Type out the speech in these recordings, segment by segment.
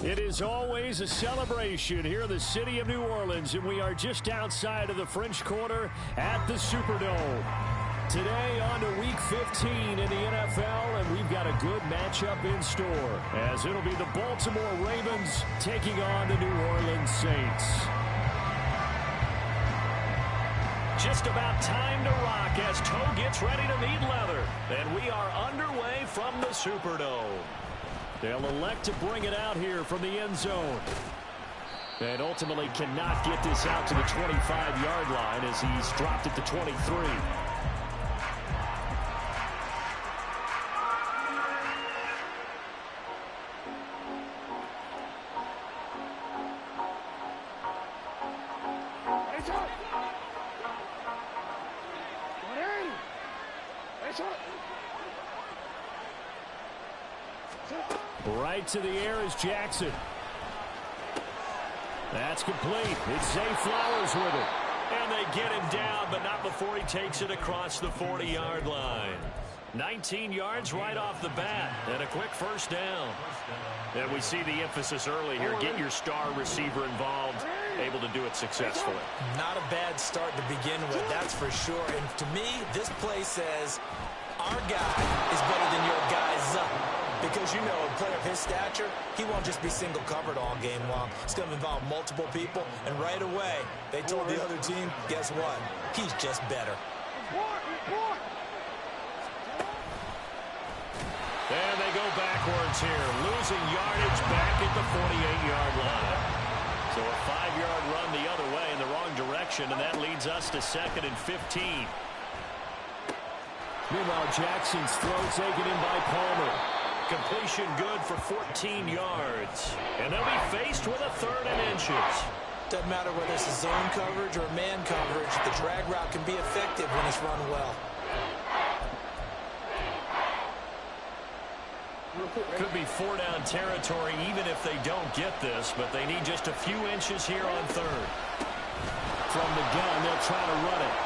It is always a celebration here in the city of New Orleans, and we are just outside of the French Quarter at the Superdome. Today on to Week 15 in the NFL, and we've got a good matchup in store, as it'll be the Baltimore Ravens taking on the New Orleans Saints. Just about time to rock as toe gets ready to meet leather, and we are underway from the Superdome. They'll elect to bring it out here from the end zone. And ultimately cannot get this out to the 25-yard line as he's dropped it to 23. Right to the air is Jackson. That's complete. It's Zay Flowers with it. And they get him down, but not before he takes it across the 40-yard line. 19 yards right off the bat, and a quick first down. And we see the emphasis early here. Get your star receiver involved, able to do it successfully. Not a bad start to begin with, that's for sure. And to me, this play says, our guy is better than your guy's up. Because, you know, a player of his stature, he won't just be single covered all game long. It's going to involve multiple people. And right away, they told the other team, guess what? He's just better. And they go backwards here, losing yardage back at the 48-yard line. So a 5-yard run the other way in the wrong direction, and that leads us to 2nd and 15. Meanwhile, Jackson's throw taken in by Palmer. Completion good for 14 yards. And they'll be faced with a 3rd and inches. Doesn't matter whether it's a zone coverage or man coverage, the drag route can be effective when it's run well. Could be 4-down territory even if they don't get this, but they need just a few inches here on 3rd. From the gun, they'll try to run it.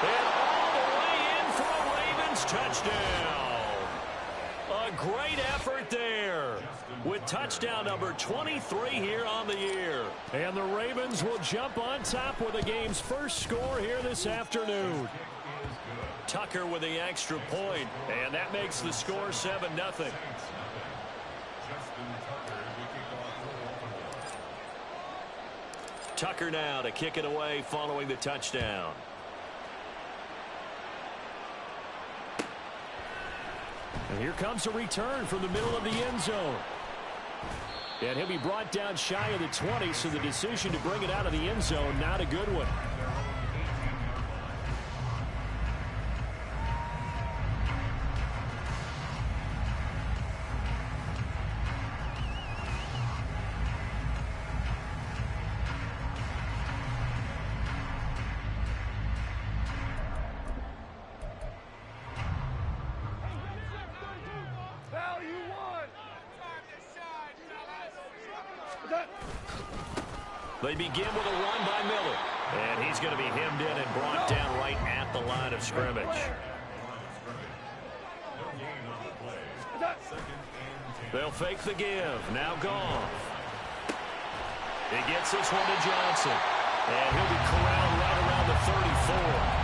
And all the way in for a Ravens touchdown. A great effort there with touchdown number 23 here on the year. And the Ravens will jump on top with the game's first score here this afternoon. Tucker with the extra point, and that makes the score 7-0. Tucker now to kick it away following the touchdown. And here comes a return from the middle of the end zone. And he'll be brought down shy of the 20, so the decision to bring it out of the end zone, not a good one. They begin with a run by Miller. And he's going to be hemmed in and brought down right at the line of scrimmage. They'll fake the give. Now Goff. He gets this one to Johnson. And he'll be corralled right around the 34.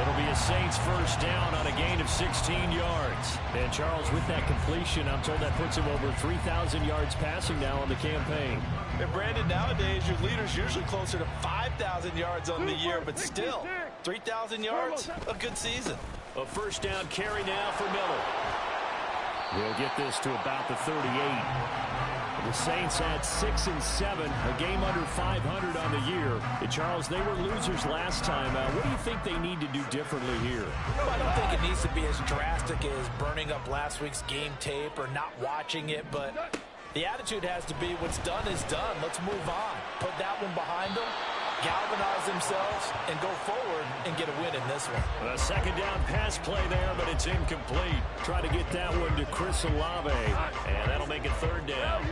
It'll be a Saints first down on a gain of 16 yards. And Charles, with that completion, I'm told that puts him over 3,000 yards passing now on the campaign. And Brandon, nowadays your leader's usually closer to 5,000 yards on the year, but still, 3,000 yards, a good season. A first down carry now for Miller. He'll get this to about the 38. The Saints at 6-7, a game under 500 on the year. And Charles, they were losers last time. What do you think they need to do differently here? I don't think it needs to be as drastic as burning up last week's game tape or not watching it, but the attitude has to be what's done is done. Let's move on. Put that one behind them, galvanize themselves, and go forward and get a win in this one. A second down pass play there, but it's incomplete. Try to get that one to Chris Olave, and that'll make it 3rd down.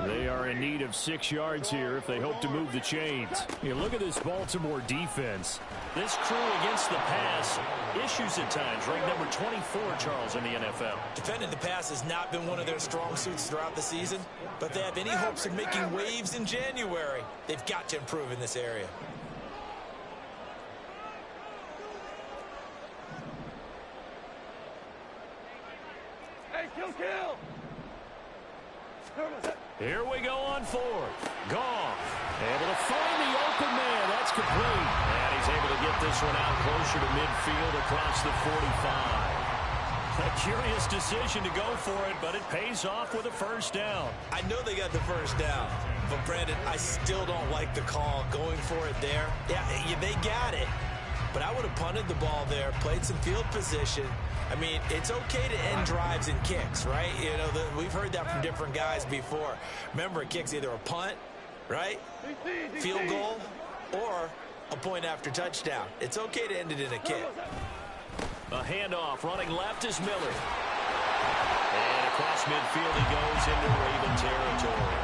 They are in need of 6 yards here if they hope to move the chains. You look at this Baltimore defense. This crew against the pass, issues at times. Ranked number 24, Charles, in the NFL. Defending the pass has not been one of their strong suits throughout the season, but they have any hopes of making waves in January. They've got to improve in this area. Hey, kill! Here we go on 4th. Goff able to find the open man. That's complete. And he's able to get this one out closer to midfield across the 45. A curious decision to go for it, but it pays off with a first down. I know they got the first down, but Brandon, I still don't like the call going for it there. Yeah, they got it, but I would have punted the ball there, played some field position. I mean, it's okay to end drives and kicks, right? You know, we've heard that from different guys before. Remember, a kick's either a punt, right, field goal, or a point after touchdown. It's okay to end it in a kick. A handoff, running left is Miller. And across midfield he goes into Raven territory.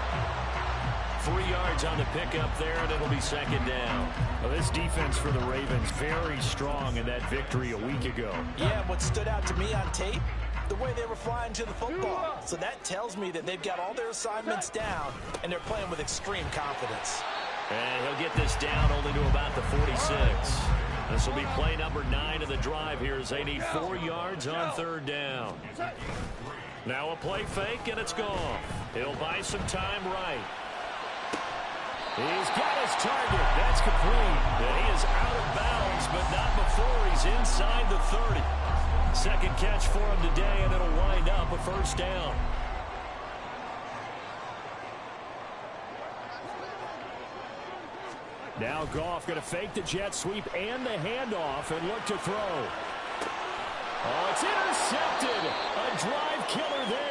3 yards on the pickup there, and it'll be second down. Well, this defense for the Ravens very strong in that victory a week ago. Yeah, what stood out to me on tape, the way they were flying to the football. So that tells me that they've got all their assignments down, and they're playing with extreme confidence. And he'll get this down only to about the 46. This will be play number 9 of the drive here as they need 4 yards on 3rd down. Now a play fake, and it's gone. He'll buy some time right. He's got his target. That's complete. And he is out of bounds, but not before he's inside the 30. Second catch for him today, and it'll wind up a first down. Now Goff going to fake the jet sweep and the handoff and look to throw. Oh, it's intercepted. A drive killer there.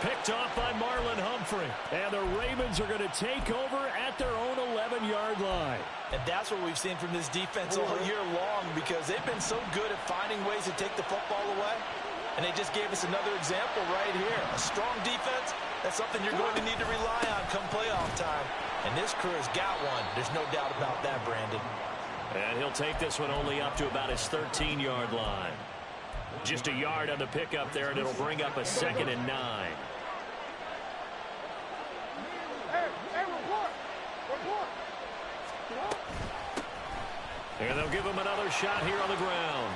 Picked off by Marlon Humphrey. And the Ravens are going to take over at their own 11-yard line. And that's what we've seen from this defense all year long, because they've been so good at finding ways to take the football away. And they just gave us another example right here. A strong defense, that's something you're going to need to rely on come playoff time. And this crew has got one. There's no doubt about that, Brandon. And he'll take this one only up to about his 13-yard line. Just a yard on the pickup there, and it'll bring up a 2nd and 9. And they'll give him another shot here on the ground.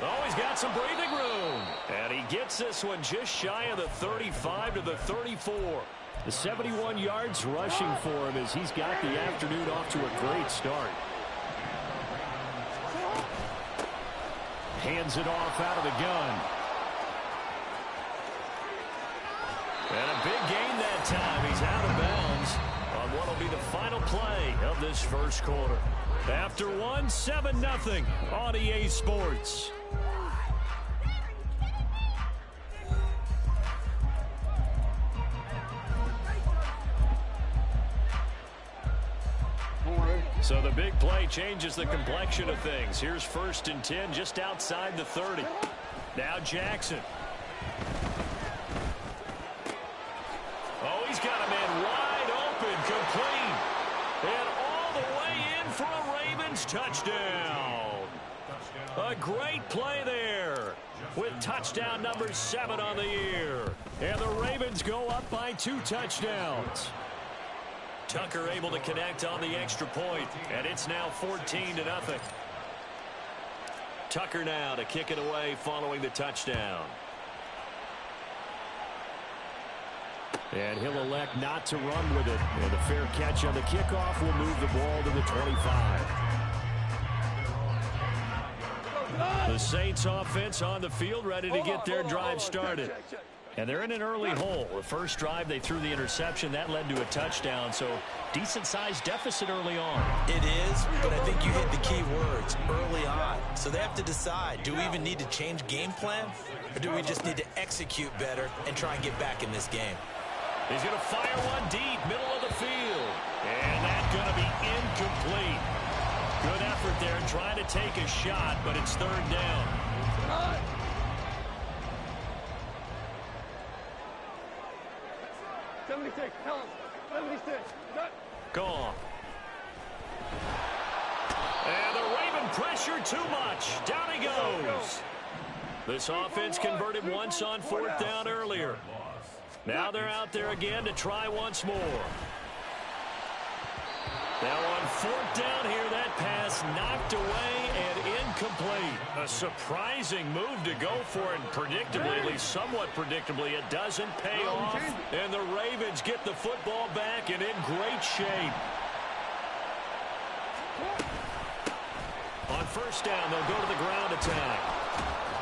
Oh, he's got some breathing room. And he gets this one just shy of the 35 to the 34. The 71 yards rushing for him as he's got the afternoon off to a great start. Hands it off out of the gun. And a big gain that time. He's out of bounds on what will be the final play of this first quarter. After 1, 7-0 on EA Sports. So the big play changes the complexion of things. Here's 1st and 10 just outside the 30. Now Jackson. Oh, he's got a man wide open, complete. And all the way in for a Ravens touchdown. A great play there with touchdown number 7 on the year. And the Ravens go up by 2 touchdowns. Tucker able to connect on the extra point, and it's now 14-0. Tucker now to kick it away following the touchdown. And he'll elect not to run with it. And a fair catch on the kickoff will move the ball to the 25. The Saints offense on the field ready to get their drive started. And they're in an early hole. The first drive, they threw the interception. That led to a touchdown, so decent-sized deficit early on. It is, but I think you hit the key words, early on. So they have to decide, do we even need to change game plan, or do we just need to execute better and try and get back in this game? He's going to fire one deep, middle of the field. And that's going to be incomplete. Good effort there, trying to take a shot, but it's 3rd down. 76, tell him. 76, cut. Gone. And the Raven pressure too much. Down he goes. This offense converted once on 4th down earlier. Now they're out there again to try once more. Now on 4th down here, that pass knocked away and incomplete. A surprising move to go for it, and predictably, at least somewhat predictably, it doesn't pay off. And the Ravens get the football back and in great shape. On 1st down, they'll go to the ground attack.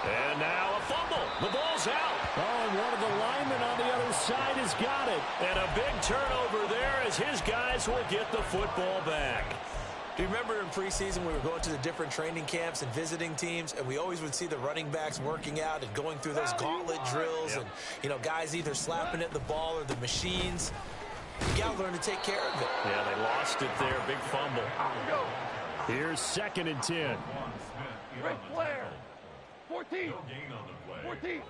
And now a fumble. The ball's out. Oh, and one of the linemen on the other side has got it. And a big turnover there as his guys will get the football back. Do you remember in preseason we were going to the different training camps and visiting teams, and we always would see the running backs working out and going through those gauntlet drills, and, you know, guys either slapping at the ball or the machines. You got to learn to take care of it. Yeah, they lost it there. Big fumble. Here's 2nd and 10. Great Flair. 14. 14.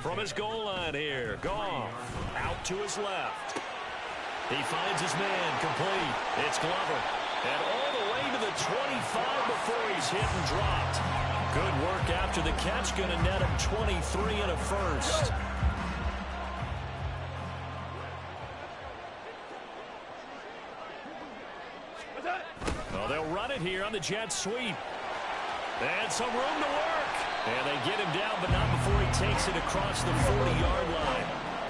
From his goal line here, Goff out to his left. He finds his man complete. It's Glover. And all the way to the 25 before he's hit and dropped. Good work after the catch. Going to net him 23 and a first. Well, they'll run it here on the jet sweep. And some room to work. And they get him down, but not before he takes it across the 40-yard line.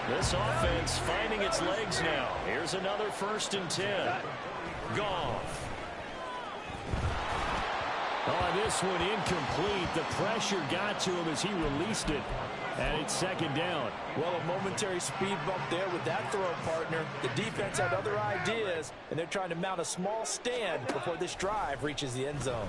This offense finding its legs now. Here's another 1st and 10. Goff. Oh, this one incomplete. The pressure got to him as he released it. And it's 2nd down. Well, a momentary speed bump there with that throw, partner. The defense had other ideas, and they're trying to mount a small stand before this drive reaches the end zone.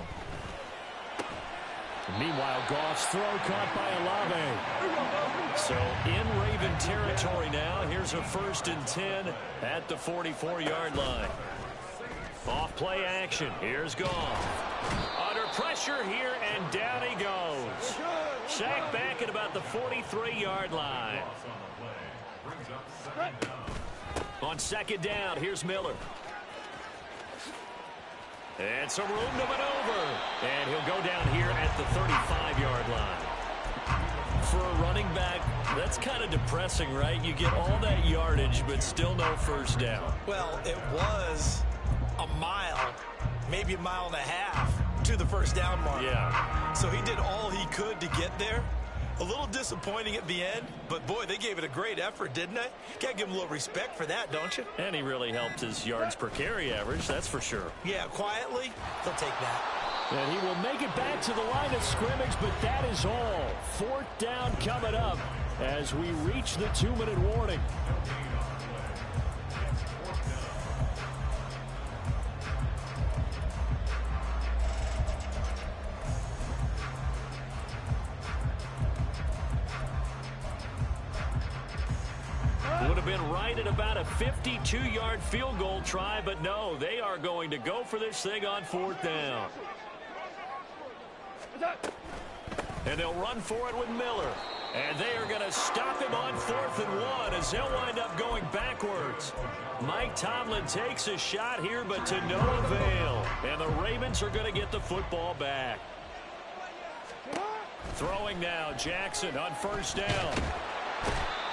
Meanwhile, Goff's throw caught by Olave. So in Raven territory now. Here's a 1st and 10 at the 44-yard line. Off play action. Here's Goff. Under pressure here, and down he goes. Sacked back at about the 43-yard line. On 2nd down, here's Miller. And some room to maneuver. And he'll go down here at the 35-yard line. For a running back, that's kind of depressing, right? You get all that yardage, but still no 1st down. Well, it was a mile, maybe a mile and a half to the 1st down mark. Yeah. So he did all he could to get there. A little disappointing at the end, but boy, they gave it a great effort, didn't they? Gotta give him a little respect for that, don't you? And he really helped his yards per carry average, that's for sure. Yeah, quietly, they'll take that. And he will make it back to the line of scrimmage, but that is all. 4th down coming up as we reach the 2-minute warning. Would have been right at about a 52-yard field goal try, but no, they are going to go for this thing on 4th down. And they'll run for it with Miller. And they are going to stop him on 4th and 1 as they'll wind up going backwards. Mike Tomlin takes a shot here, but to no avail. And the Ravens are going to get the football back. Throwing now, Jackson on 1st down.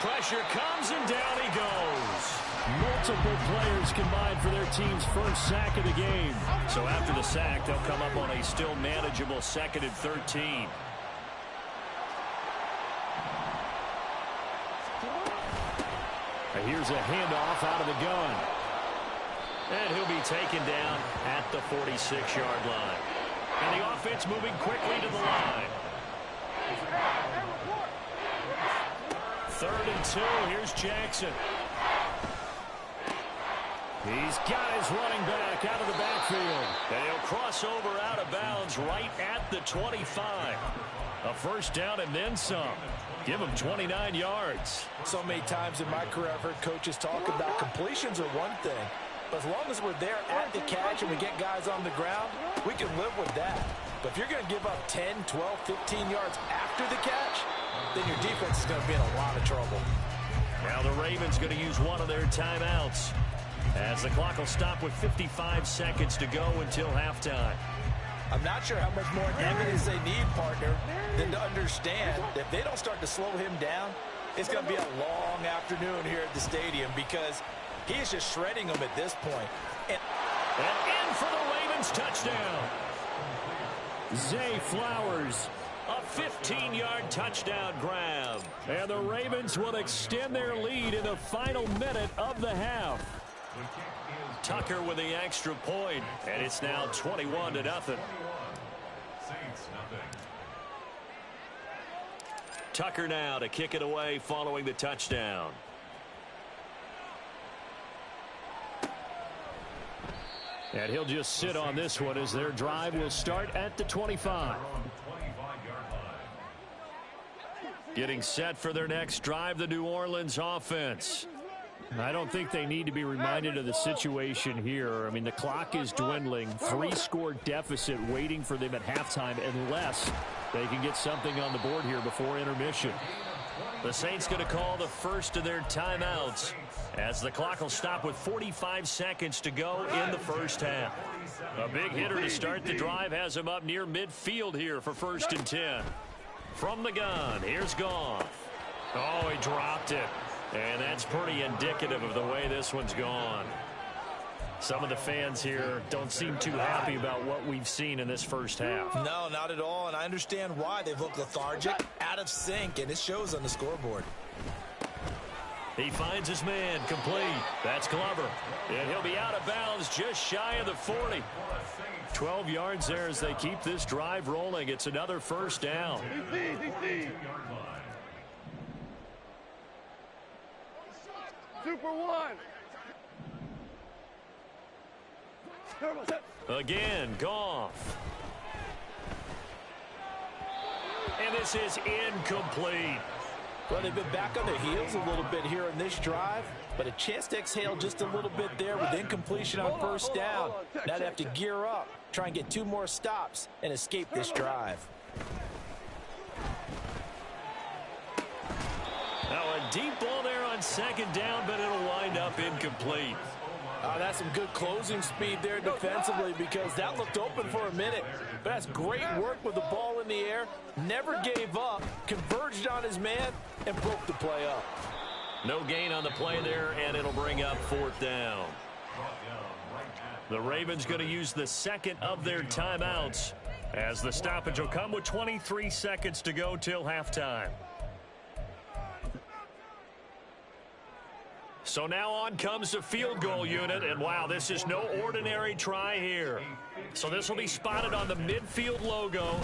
Pressure comes, and down he goes. Multiple players combined for their team's 1st sack of the game. So after the sack, they'll come up on a still manageable 2nd and 13. Here's a handoff out of the gun. And he'll be taken down at the 46-yard line. And the offense moving quickly to the line. 3rd and 2. Here's Jackson. He's got his running back out of the backfield. And he'll cross over out of bounds right at the 25. A 1st down and then some. Give him 29 yards. So many times in my career, I've heard coaches talk about completions are one thing. But as long as we're there at the catch and we get guys on the ground, we can live with that. But if you're going to give up 10, 12, 15 yards after the catch, then your defense is going to be in a lot of trouble. Now the Ravens going to use one of their timeouts as the clock will stop with 55 seconds to go until halftime. I'm not sure how much more evidence they need, partner, than to understand that if they don't start to slow him down, it's going to be a long afternoon here at the stadium because he is just shredding them at this point. And in for the Ravens touchdown. Zay Flowers, a 15-yard touchdown grab. And the Ravens will extend their lead in the final minute of the half. Tucker with the extra point, and it's now 21-0. Tucker now to kick it away following the touchdown. And he'll just sit on this one as their drive will start at the 25. Getting set for their next drive, the New Orleans offense. I don't think they need to be reminded of the situation here. I mean, the clock is dwindling. 3-score deficit waiting for them at halftime unless they can get something on the board here before intermission. The Saints going to call the first of their timeouts as the clock will stop with 45 seconds to go in the first half. A big hitter to start the drive has him up near midfield here for 1st and 10. From the gun, here's Goff. Oh, he dropped it. And that's pretty indicative of the way this one's gone. Some of the fans here don't seem too happy about what we've seen in this first half. No, not at all, and I understand why. They've looked lethargic, out of sync, and it shows on the scoreboard. He finds his man, complete. That's Glover. And he'll be out of bounds just shy of the 40. 12 yards there as they keep this drive rolling. It's another first down. Super one. Again, Goff. And this is incomplete. Well, they've been back on their heels a little bit here in this drive, but a chance to exhale just a little bit there with incompletion on first down. Now they have to gear up, try and get 2 more stops, and escape this drive. Now a deep ball there on 2nd down, but it'll wind up incomplete. That's some good closing speed there defensively because that looked open for a minute. But that's great work with the ball in the air. Never gave up, converged on his man, and broke the play up. No gain on the play there, and it'll bring up 4th down. The Ravens going to use the second of their timeouts as the stoppage will come with 23 seconds to go till halftime. So now on comes the field goal unit, and wow, this is no ordinary try here. So this will be spotted on the midfield logo.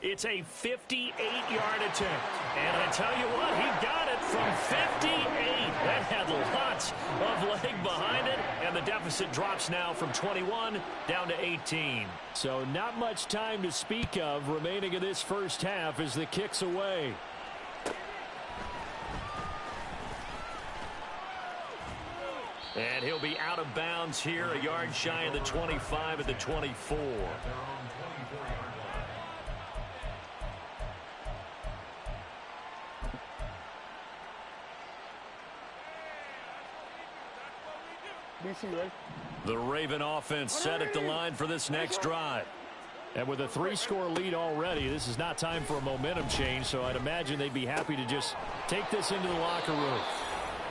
It's a 58-yard attempt. And I tell you what, he got it from 58. That had lots of leg behind it, and the deficit drops now from 21 down to 18. So not much time to speak of remaining in this first half as the kick's away. And he'll be out of bounds here, a yard shy of the 25 at the 24. The Raven offense set at the line for this next drive. And with a 3-score lead already, this is not time for a momentum change, so I'd imagine they'd be happy to just take this into the locker room.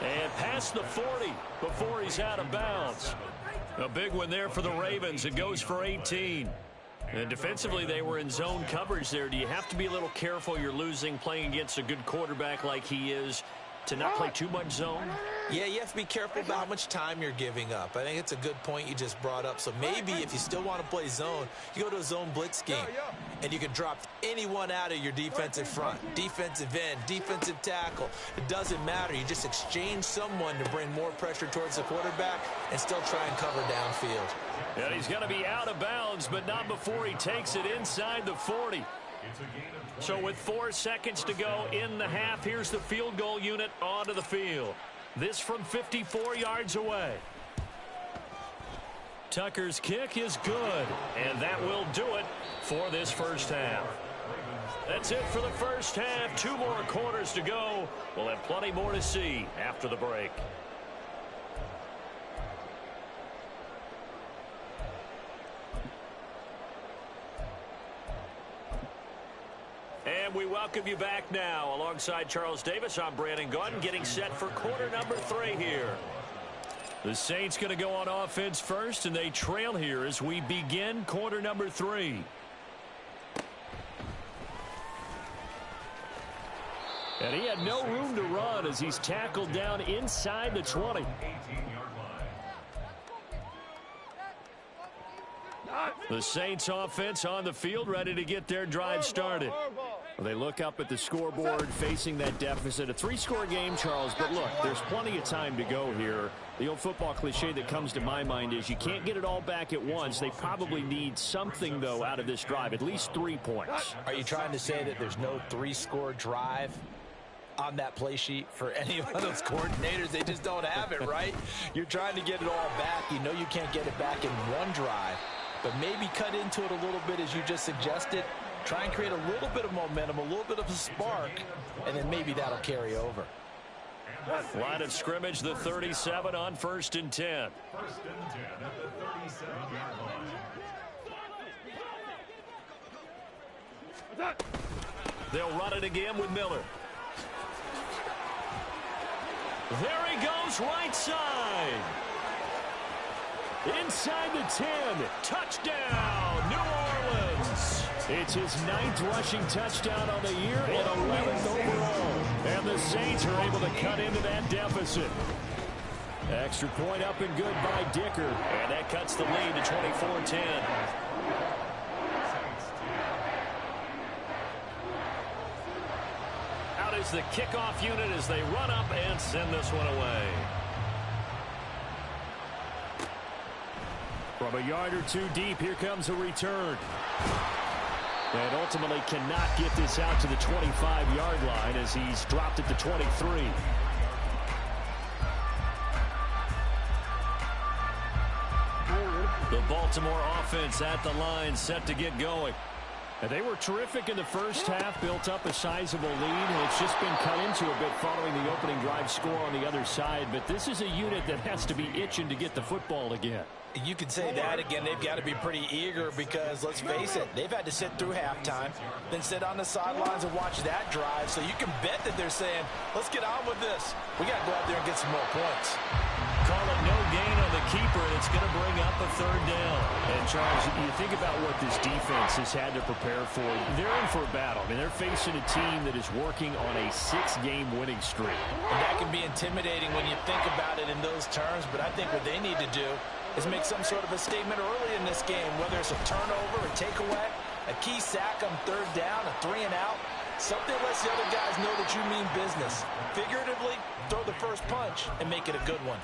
And past the 40 before he's out of bounds. A big one there for the Ravens. It goes for 18. And defensively, they were in zone coverage there. Do you have to be a little careful? You're losing, playing against a good quarterback like he is, to not play too much zone? Yeah, you have to be careful about how much time you're giving up. I think it's a good point you just brought up. So maybe if you still want to play zone, you go to a zone blitz scheme. And you can drop anyone out of your defensive front. Defensive end, defensive tackle. It doesn't matter. You just exchange someone to bring more pressure towards the quarterback and still try and cover downfield. And he's going to be out of bounds, but not before he takes it inside the 40. So with 4 seconds to go in the half, here's the field goal unit onto the field. This from 54 yards away. Tucker's kick is good, and that will do it for this first half. That's it for the first half. 2 more quarters to go. We'll have plenty more to see after the break. And we welcome you back now. Alongside Charles Davis, I'm Brandon Gunn, getting set for quarter number 3 here. The Saints going to go on offense first, and they trail here as we begin quarter number 3. And he had no room to run as he's tackled down inside the 20. The Saints offense on the field, ready to get their drive started. Well, they look up at the scoreboard facing that deficit. A 3-score game, Charles, but look, there's plenty of time to go here. The old football cliche that comes to my mind is you can't get it all back at once. They probably need something, though, out of this drive, at least 3 points. Are you trying to say that there's no 3-score drive on that play sheet for any of those coordinators? They just don't have it, right? You're trying to get it all back. You know you can't get it back in one drive, but maybe cut into it a little bit as you just suggested. Try and create a little bit of momentum, a little bit of a spark, and then maybe that'll carry over. Line of scrimmage, the 37 on 1st and 10. 1st and 10 at the 37-yard line. They'll run it again with Miller. There he goes, right side. Inside the 10. Touchdown, New Orleans. It's his 9th rushing touchdown on the year and 11th overall. And the Saints are able to cut into that deficit. Extra point up and good by Dicker. And that cuts the lead to 24-10. Out is the kickoff unit as they run up and send this one away. From a yard or 2 deep, here comes a return. And ultimately cannot get this out to the 25-yard line as he's dropped it to 23. The Baltimore offense at the line, set to get going. And they were terrific in the first half, built up a sizable lead, and it's just been cut into a bit following the opening drive score on the other side. But this is a unit that has to be itching to get the football again. You could say that again. They've got to be pretty eager because, let's face it, they've had to sit through halftime, then sit on the sidelines and watch that drive. So you can bet that they're saying, let's get on with this. We got to go out there and get some more points. Call it no gain on the keeper, and it's going to bring up a 3rd down. And, Charles, you think about what this defense has had to prepare for. They're in for a battle. I mean, they're facing a team that is working on a 6-game winning streak. And that can be intimidating when you think about it in those terms, but I think what they need to do is make some sort of a statement early in this game, whether it's a turnover, a takeaway, a key sack on 3rd down, a 3-and-out. Something lets the other guys know that you mean business. Figuratively, throw the first punch and make it a good one.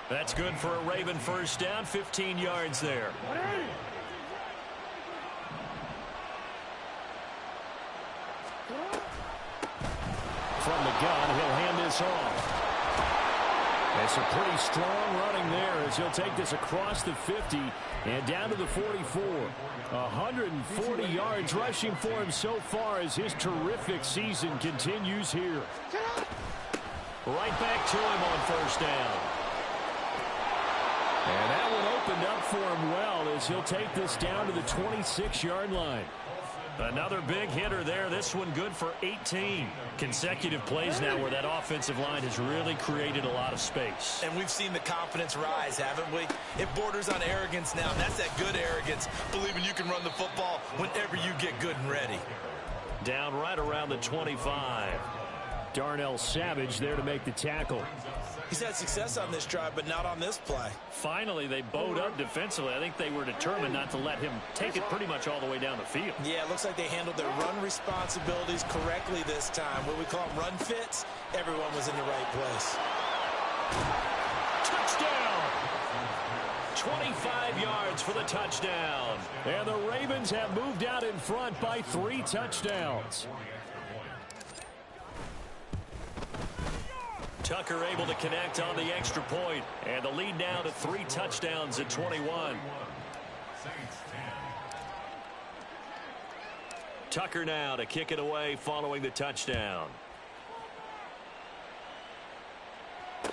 That's good for a Raven 1st down, 15 yards there. From the gun, he'll hand this off. It's a pretty strong running there as he'll take this across the 50 and down to the 44. 140 yards rushing for him so far as his terrific season continues here. Right back to him on 1st down. And that one opened up for him well as he'll take this down to the 26-yard line. Another big hitter there. This one good for 18. Consecutive plays now where that offensive line has really created a lot of space. And we've seen the confidence rise, haven't we? It borders on arrogance now. That's that good arrogance, believing you can run the football whenever you get good and ready. Down right around the 25. Darnell Savage there to make the tackle. He's had success on this drive, but not on this play. Finally, they bowed up defensively. I think they were determined not to let him take it pretty much all the way down the field. Yeah, it looks like they handled their run responsibilities correctly this time. What we call them run fits, everyone was in the right place. Touchdown! 25 yards for the touchdown. And the Ravens have moved out in front by 3 touchdowns. Tucker able to connect on the extra point, and the lead now to 3 touchdowns at 21. Tucker now to kick it away following the touchdown.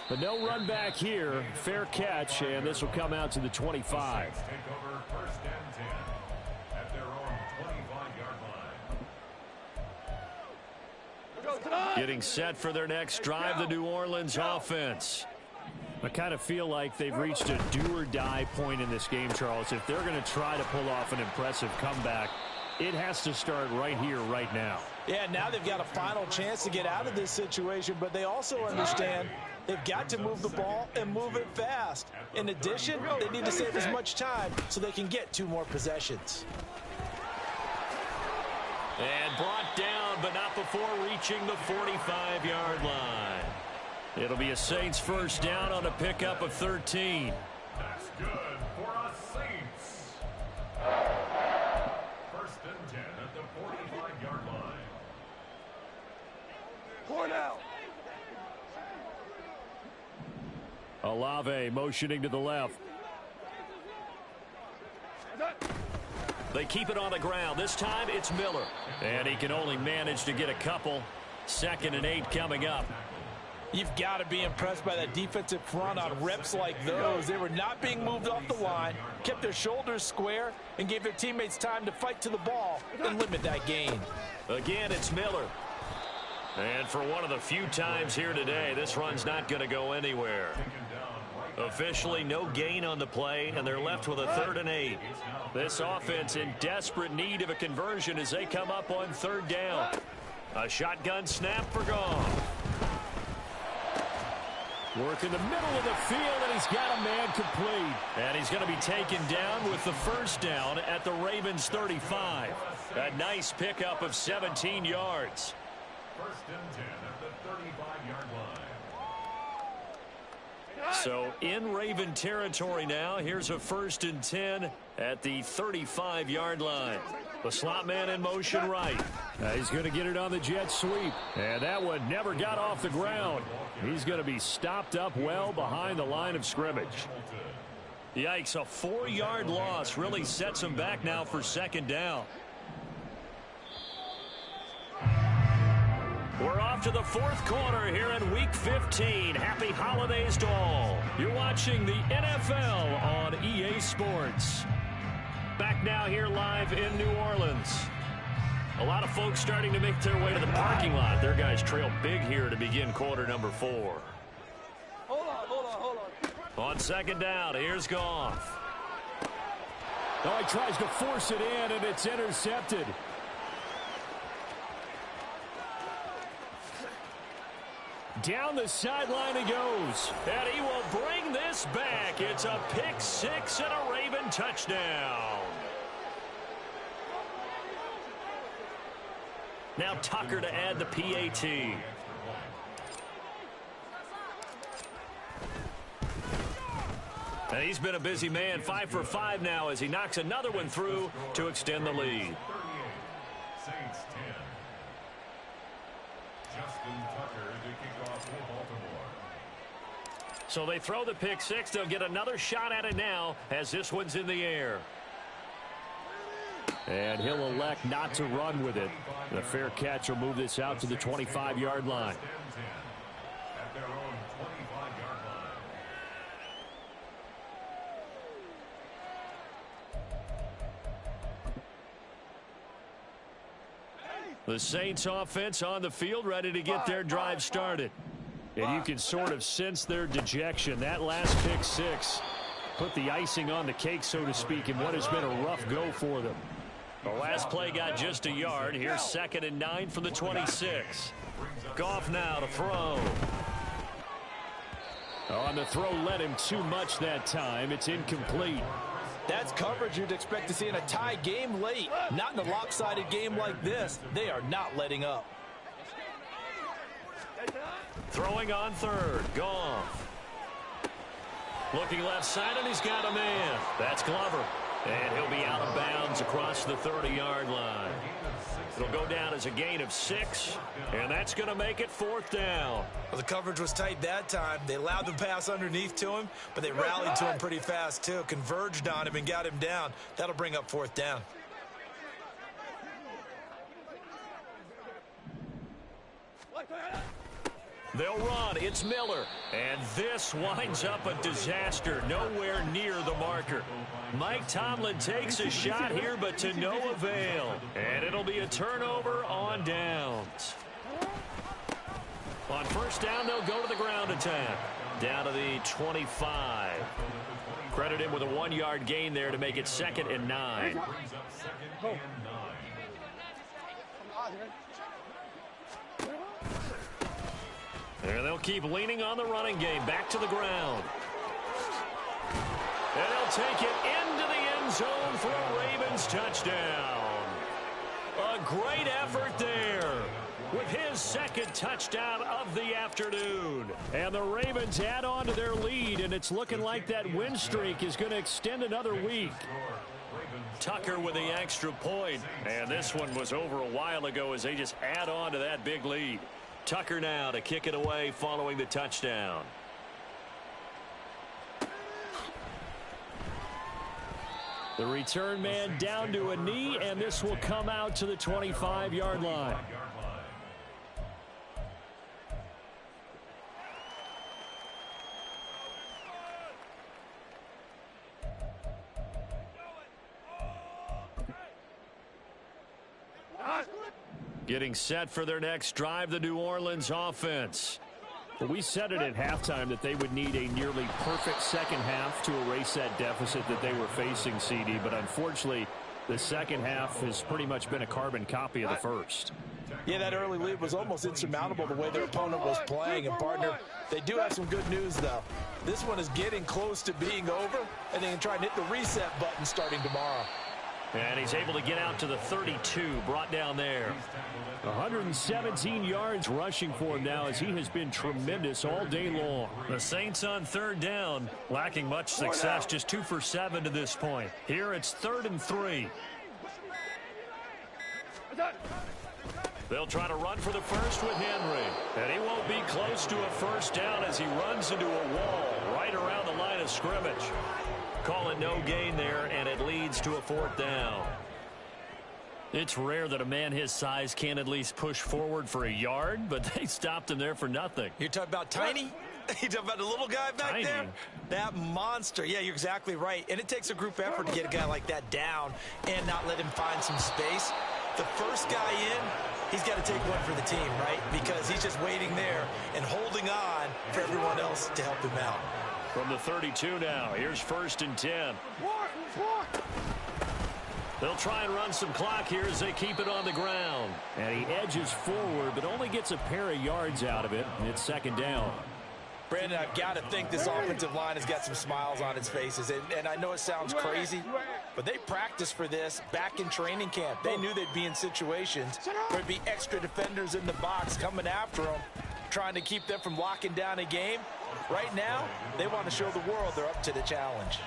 But no run back here. Fair catch, and this will come out to the 25. Take over 1st and 10 at their own 25-yard line. Getting set for their next drive, the New Orleans offense. I kind of feel like they've reached a do-or-die point in this game, Charles. If they're going to try to pull off an impressive comeback, it has to start right here, right now. Yeah, now they've got a final chance to get out of this situation, but they also understand they've got to move the ball and move it fast. In addition, they need to save as much time so they can get 2 more possessions. And brought down, but not before reaching the 45-yard line. It'll be a Saints first down on a pickup of 13. That's good for us Saints. 1st and 10 at the 45-yard line. Cornell. Olave motioning to the left. They keep it on the ground. This time it's Miller. And he can only manage to get a couple. 2nd and 8 coming up. You've got to be impressed by that defensive front on reps like those. They were not being moved off the line, kept their shoulders square, and gave their teammates time to fight to the ball and limit that gain. Again, it's Miller. And for one of the few times here today, this run's not going to go anywhere. Officially, no gain on the play, and they're left with a 3rd and 8. This offense in desperate need of a conversion as they come up on 3rd down. A shotgun snap for Goff. Work in the middle of the field, and he's got a man complete. And he's going to be taken down with the first down at the Ravens 35. A nice pickup of 17 yards. 1st and 10 at the 35-yard line. So in Raven territory now. Here's a 1st and 10 at the 35-yard line. The slot man in motion right. He's going to get it on the jet sweep. And that one never got off the ground. He's going to be stopped up well behind the line of scrimmage. Yikes, a 4-yard loss really sets him back now for 2nd down. We're off to the 4th quarter here in Week 15. Happy holidays to all. You're watching the NFL on EA Sports. Back now here live in New Orleans. A lot of folks starting to make their way to the parking lot. Their guys trail big here to begin quarter number 4. Hold on. On 2nd down, here's Goff. Oh, he tries to force it in, and it's intercepted. Down the sideline he goes. And he will bring this back. It's a pick 6 and a Raven touchdown. Now Tucker to add the PAT. And he's been a busy man, 5 for 5 now as he knocks another one through to extend the lead. Saints 10. Justin Tucker to kick off for Baltimore. So they throw the pick 6. They'll get another shot at it now as this one's in the air. And he'll elect not to run with it. The fair catch will move this out to the 25-yard line. At their own 25-yard line. The Saints offense on the field ready to get their drive started. And you can sort of sense their dejection. That last pick 6 put the icing on the cake, so to speak, in what has been a rough go for them. The last play got just a yard. Here's 2nd and 9 from the 26. Goff now to throw. On the throw, led him too much that time. It's incomplete. That's coverage you'd expect to see in a tie game late. Not in a lopsided game like this. They are not letting up. Throwing on 3rd. Goff. Looking left side, and he's got a man. That's Glover. And he'll be out of bounds across the 30-yard line. It'll go down as a gain of 6, and that's going to make it 4th down. Well, the coverage was tight that time. They allowed the pass underneath to him, but they rallied to him pretty fast, too. Converged on him and got him down. That'll bring up 4th down. They'll run. It's Miller. And this winds up a disaster. Nowhere near the marker. Mike Tomlin takes a shot here, but to no avail. And it'll be a turnover on downs. On first down, they'll go to the ground attack. Down to the 25. Credit him with a 1-yard gain there to make it 2nd and 9. And they'll keep leaning on the running game. Back to the ground. And they'll take it into the end zone for a Ravens touchdown. A great effort there with his 2nd touchdown of the afternoon. And the Ravens add on to their lead, and it's looking like that win streak is going to extend another week. Tucker with the extra point. And this one was over a while ago as they just add on to that big lead. Tucker now to kick it away following the touchdown. The return man down to a knee, and this will come out to the 25-yard line. Getting set for their next drive, the New Orleans offense. Well, we said it at halftime that they would need a nearly perfect second half to erase that deficit that they were facing, CD. But unfortunately, the second half has pretty much been a carbon copy of the first. Yeah, that early lead was almost insurmountable the way their opponent was playing. And, partner, they do have some good news, though. This one is getting close to being over, and they can try and hit the reset button starting tomorrow. And he's able to get out to the 32, brought down there. 117 yards rushing for him now as he has been tremendous all day long. The Saints on 3rd down, lacking much success, just 2 for 7 to this point. Here it's 3rd and 3. They'll try to run for the first with Henry. And he won't be close to a first down as he runs into a wall right around the line of scrimmage. Call it no gain there, and it leads to a 4th down. It's rare that a man his size can't at least push forward for a yard, but they stopped him there for nothing. You're talking about tiny? You're talking about the little guy back there? That monster. Yeah, you're exactly right. And it takes a group effort to get a guy like that down and not let him find some space. The first guy in, he's got to take one for the team, right? Because he's just waiting there and holding on for everyone else to help him out. From the 32 now, here's 1st and 10. They'll try and run some clock here as they keep it on the ground. And he edges forward, but only gets a pair of yards out of it, and it's 2nd down. Brandon, I've got to think this offensive line has got some smiles on its faces. And I know it sounds crazy, but they practiced for this back in training camp. They knew they'd be in situations where there'd be extra defenders in the box coming after them, trying to keep them from locking down a game. Right now, they want to show the world they're up to the challenge.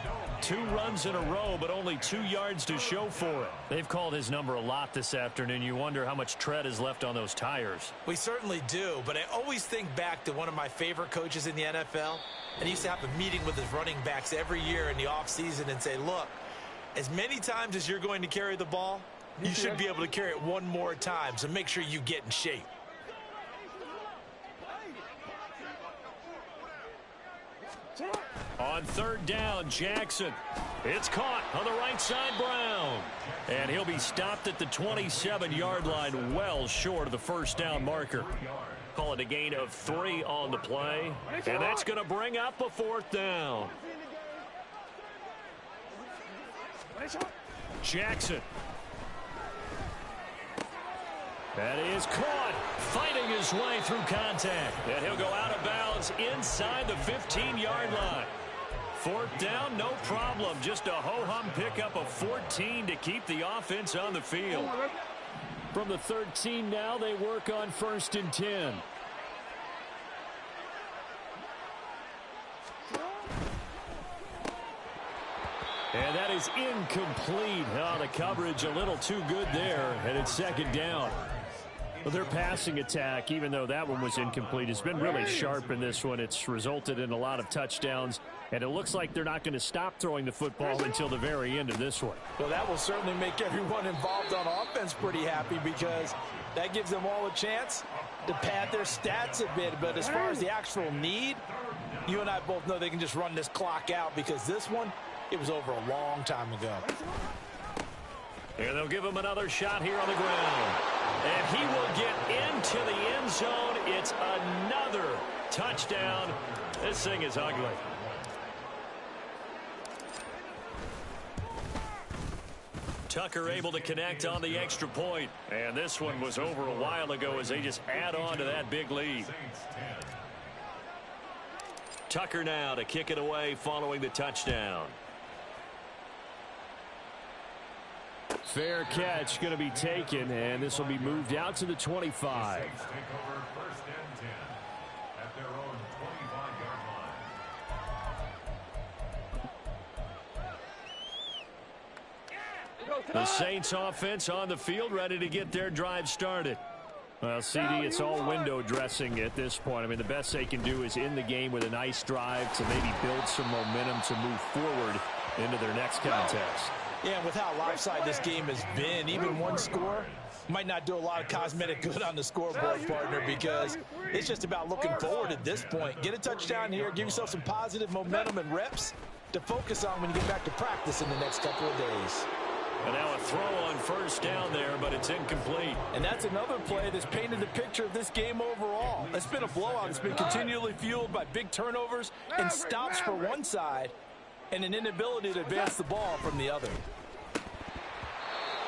2 runs in a row, but only 2 yards to show for it. They've called his number a lot this afternoon. You wonder how much tread is left on those tires. We certainly do, but I always think back to one of my favorite coaches in the NFL, and he used to have a meeting with his running backs every year in the offseason and say, look, as many times as you're going to carry the ball, you should be able to carry it one more time, so make sure you get in shape. On 3rd down, Jackson. It's caught on the right side, Brown. And he'll be stopped at the 27-yard line, well short of the first down marker. Call it a gain of 3 on the play. And that's going to bring up a 4th down. Jackson. That is caught, fighting his way through contact. And he'll go out of bounds inside the 15-yard line. 4th down, no problem. Just a ho-hum pickup of 14 to keep the offense on the field. From the 13 now, they work on 1st and 10. And that is incomplete. Oh, the coverage a little too good there, and it's 2nd down. Well, their passing attack, even though that one was incomplete, has been really sharp in this one. It's resulted in a lot of touchdowns, and it looks like they're not going to stop throwing the football until the very end of this one. Well, that will certainly make everyone involved on offense pretty happy because That gives them all a chance to pad their stats a bit. But as far as the actual need, you and I both know they can just run this clock out because this one, it was over a long time ago. And they'll give him another shot here on the ground. And he will get into the end zone. It's another touchdown. This thing is ugly. Tucker able to connect on the extra point. And this one was over a while ago as they just add on to that big lead. Tucker now to kick it away following the touchdown. Fair catch going to be taken, and this will be moved out to the 25. Take over 1st and 10 at their own 25-yard line. The Saints offense on the field ready to get their drive started. Well, CD, it's all window dressing at this point. I mean, the best they can do is end the game with a nice drive to maybe build some momentum to move forward into their next contest. Yeah, and with how lopsided this game has been, even one score might not do a lot of cosmetic good on the scoreboard, partner, because it's just about looking forward at this point. Get a touchdown here, give yourself some positive momentum and reps to focus on when you get back to practice in the next couple of days. And now a throw on first down there, but it's incomplete. And that's another play that's painted the picture of this game overall. It's been a blowout. It's been continually fueled by big turnovers and stops for one side and an inability to advance the ball from the other.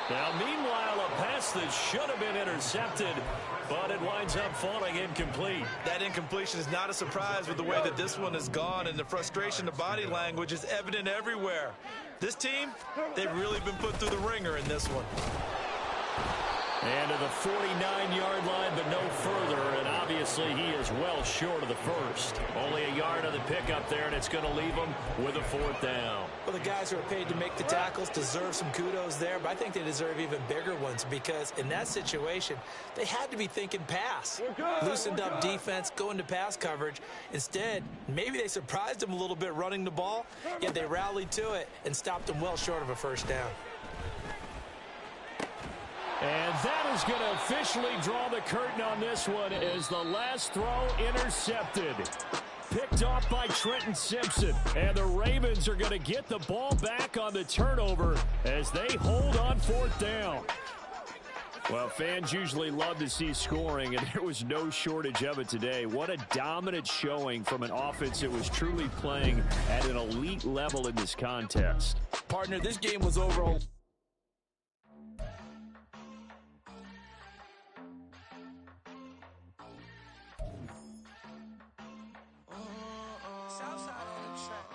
Now, meanwhile, a pass that should have been intercepted, but it winds up falling incomplete. That incompletion is not a surprise with the way that this one has gone, and the frustration, the body language is evident everywhere. This team, they've really been put through the ringer in this one. And to the 49-yard line, but no further, and obviously he is well short of the first. Only a yard of the pickup there, and it's going to leave him with a 4th down. Well, the guys who are paid to make the tackles deserve some kudos there, but I think they deserve even bigger ones because in that situation, they had to be thinking pass. Loosened up defense, going to pass coverage. Instead, maybe they surprised them a little bit running the ball, yet they rallied to it and stopped them well short of a first down. And that is going to officially draw the curtain on this one as the last throw intercepted. Picked off by Trenton Simpson. And the Ravens are going to get the ball back on the turnover as they hold on 4th down. Well, fans usually love to see scoring, and there was no shortage of it today. What a dominant showing from an offense that was truly playing at an elite level in this contest. Partner, this game was over. Southside on the track.